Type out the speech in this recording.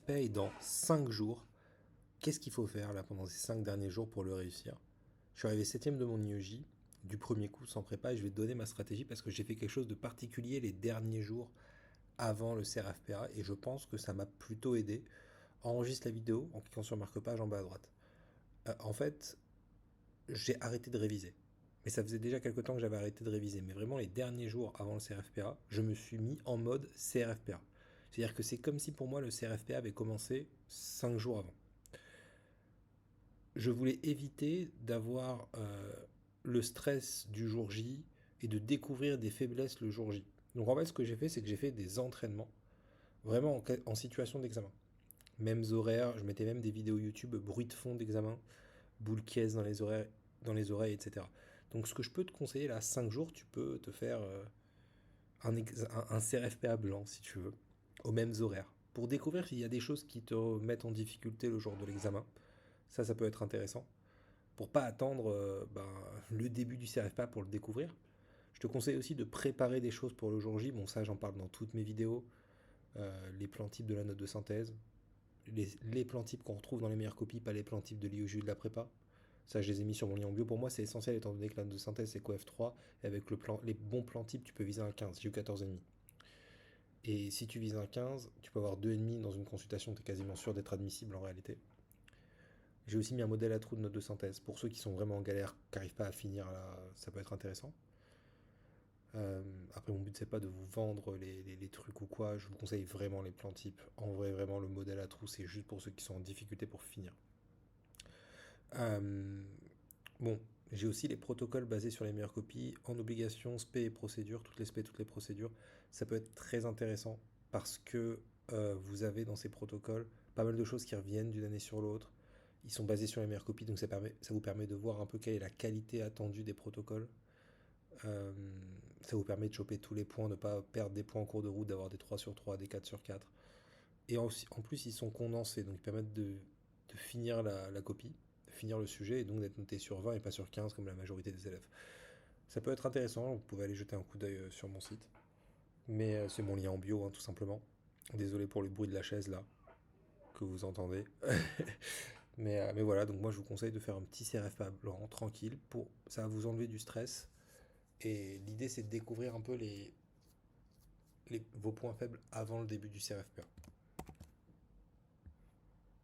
CRFPA est dans 5 jours. Qu'est-ce qu'il faut faire là pendant ces 5 derniers jours pour le réussir? Je suis arrivé 7ème de mon IEJ, du premier coup sans prépa, et je vais te donner ma stratégie parce que j'ai fait quelque chose de particulier les derniers jours avant le CRFPA et je pense que ça m'a plutôt aidé. Enregistre la vidéo en cliquant sur marque-page en bas à droite. En fait, j'ai arrêté de réviser. Mais ça faisait déjà quelques temps que j'avais arrêté de réviser. Mais vraiment, les derniers jours avant le CRFPA, je me suis mis en mode CRFPA. C'est-à-dire que c'est comme si pour moi le CRFPA avait commencé 5 jours avant. Je voulais éviter d'avoir le stress du jour J et de découvrir des faiblesses le jour J. Donc en fait, ce que j'ai fait, c'est que j'ai fait des entraînements vraiment en situation d'examen. Mêmes horaires, je mettais même des vidéos YouTube, bruit de fond d'examen, boule caisse dans les oreilles, etc. Donc ce que je peux te conseiller là, 5 jours, tu peux te faire un CRFPA blanc si tu veux, aux mêmes horaires, pour découvrir s'il y a des choses qui te mettent en difficulté le jour de l'examen. Ça peut être intéressant. Pour pas attendre le début du CRFPA pour le découvrir. Je te conseille aussi de préparer des choses pour le jour J. Bon, ça, j'en parle dans toutes mes vidéos. Les plans types de la note de synthèse, les plans types qu'on retrouve dans les meilleures copies, pas les plans types de l'IOJ de la prépa. Ça, je les ai mis sur mon lien en bio. Pour moi, c'est essentiel étant donné que la note de synthèse, c'est qu'au F3. Et avec les bons plans types, tu peux viser un 15. J'ai eu 14,5. Et si tu vises un 15, tu peux avoir 2,5 dans une consultation. Tu es quasiment sûr d'être admissible en réalité. J'ai aussi mis un modèle à trous de note de synthèse. Pour ceux qui sont vraiment en galère, qui n'arrivent pas à finir, là, ça peut être intéressant. Après, mon but, c'est pas de vous vendre les trucs ou quoi. Je vous conseille vraiment les plans types. En vrai, vraiment, le modèle à trous, c'est juste pour ceux qui sont en difficulté pour finir. Euh, bon, j'ai aussi les protocoles basés sur les meilleures copies, en obligation, spé et procédures, toutes les spé, toutes les procédures. Ça peut être très intéressant parce que vous avez dans ces protocoles pas mal de choses qui reviennent d'une année sur l'autre. Ils sont basés sur les meilleures copies, donc ça vous permet de voir un peu quelle est la qualité attendue des protocoles. Euh, Ça vous permet de choper tous les points, de ne pas perdre des points en cours de route, d'avoir des 3 sur 3, des 4 sur 4. Et en plus, ils sont condensés, donc ils permettent de finir la copie, de finir le sujet, et donc d'être noté sur 20 et pas sur 15 comme la majorité des élèves. Ça peut être intéressant, vous pouvez aller jeter un coup d'œil sur mon site. Mais c'est mon lien en bio, hein, tout simplement. Désolé pour le bruit de la chaise là, que vous entendez. Mais voilà, donc moi je vous conseille de faire un petit CRFPA blanc, tranquille, ça va vous enlever du stress. Et l'idée c'est de découvrir un peu vos points faibles avant le début du CRFPA.